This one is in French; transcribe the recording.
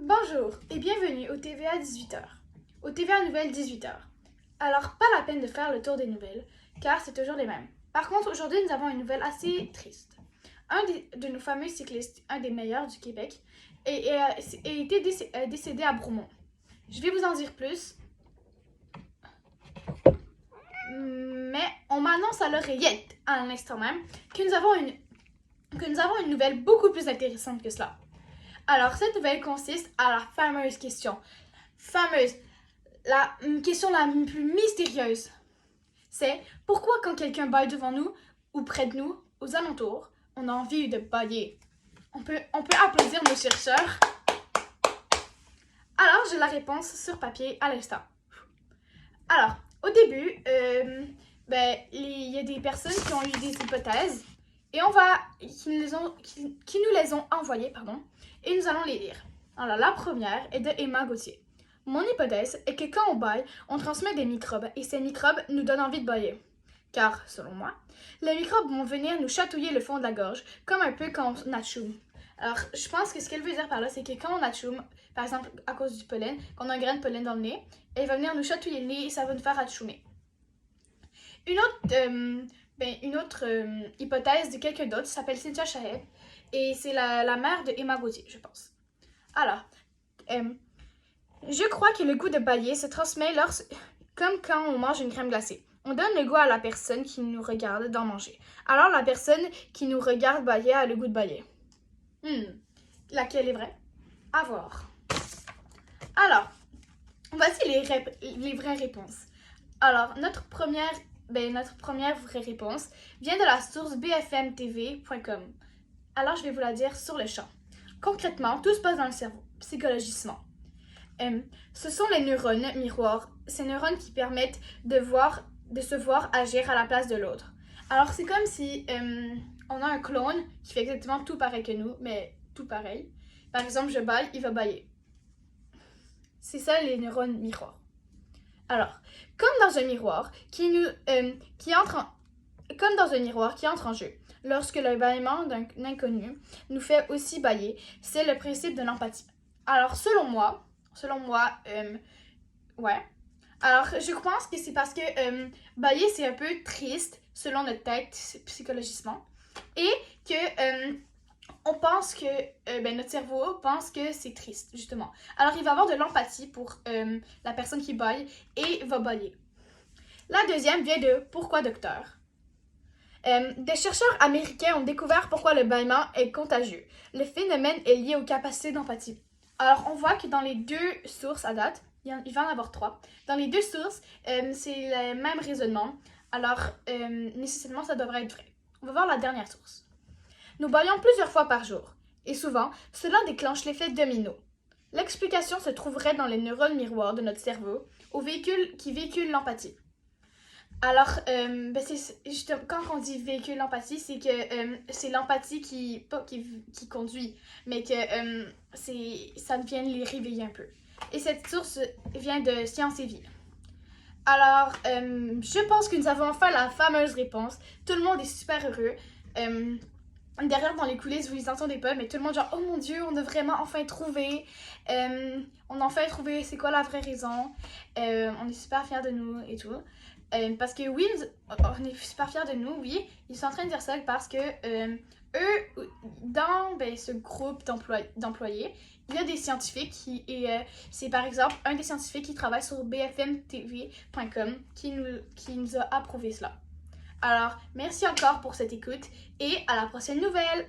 Bonjour et bienvenue au TVA 18h, au TVA Nouvelles 18h. Alors, pas la peine de faire le tour des nouvelles, car c'est toujours les mêmes. Par contre, aujourd'hui, nous avons une nouvelle assez triste. De nos fameux cyclistes, un des meilleurs du Québec, a été décédé à Bromont. Je vais vous en dire plus, mais on m'annonce à l'oreillette, à l'instant même, que nous avons une nouvelle beaucoup plus intéressante que cela. Alors, cette nouvelle consiste à la fameuse question. La question la plus mystérieuse. C'est pourquoi quand quelqu'un baille devant nous, ou près de nous, aux alentours, on a envie de bailler. On peut applaudir nos chercheurs. Alors, j'ai la réponse sur papier à l'instant. Alors, au début, il y a des personnes qui ont eu des hypothèses et qui nous les ont envoyées, et nous allons les lire. Alors, la première est de Emma Gauthier. Mon hypothèse est que quand on baille, on transmet des microbes et ces microbes nous donnent envie de bailler. Car, selon moi, les microbes vont venir nous chatouiller le fond de la gorge, comme un peu quand on atchoum. Alors, je pense que ce qu'elle veut dire par là, c'est que quand on atchoum, par exemple à cause du pollen, quand on a un grain de pollen dans le nez, elle va venir nous chatouiller le nez et ça va nous faire atchoumer. Une autre hypothèse de quelqu'un d'autre s'appelle Cynthia Chaheb et c'est la mère de Emma Gauthier, je pense. Alors, je crois que le goût de bailler se transmet comme quand on mange une crème glacée. On donne le goût à la personne qui nous regarde d'en manger. Alors la personne qui nous regarde bailler a le goût de bailler. Laquelle est vraie? À voir. Alors, voici les vraies réponses. Alors, notre première vraie réponse vient de la source bfmtv.com. Alors, je vais vous la dire sur le champ. Concrètement, tout se passe dans le cerveau, psychologiquement. Ce sont les neurones miroirs, ces neurones qui permettent de se voir agir à la place de l'autre. Alors, c'est comme si on a un clone qui fait exactement tout pareil que nous, mais tout pareil. Par exemple, je baille, il va bailler. C'est ça les neurones miroirs. Alors, comme dans un miroir qui entre en jeu, lorsque le bâillement d'un inconnu nous fait aussi bailler, c'est le principe de l'empathie. Alors, selon moi, ouais. Alors, je pense que c'est parce que bailler, c'est un peu triste, selon notre tête, psychologiquement, et que on pense que notre cerveau pense que c'est triste, justement. Alors, il va avoir de l'empathie pour la personne qui baille et va bailler. La deuxième vient de Pourquoi docteur? Des chercheurs américains ont découvert pourquoi le bâillement est contagieux. Le phénomène est lié aux capacités d'empathie. Alors, on voit que dans les deux sources à date, il va en avoir 3. Dans les deux sources, c'est le même raisonnement. Alors, nécessairement, ça devrait être vrai. On va voir la dernière source. Nous baillons plusieurs fois par jour. Et souvent, cela déclenche l'effet domino. L'explication se trouverait dans les neurones miroirs de notre cerveau qui véhiculent l'empathie. Alors, quand on dit véhicule l'empathie, c'est que c'est l'empathie qui conduit, mais que ça vient les réveiller un peu. Et cette source vient de Science et Vie. Alors, je pense que nous avons enfin la fameuse réponse. Tout le monde est super heureux. Derrière, dans les coulisses, vous les entendez pas, mais tout le monde genre, oh mon Dieu, on a vraiment enfin trouvé. On a enfin trouvé c'est quoi la vraie raison. On est super fiers de nous et tout. Parce que oui, on est super fiers de nous, oui. Ils sont en train de dire ça parce que eux, dans ce groupe d'employés, il y a des scientifiques c'est par exemple un des scientifiques qui travaille sur bfmtv.com qui nous a approuvé cela. Alors, merci encore pour cette écoute et à la prochaine nouvelle!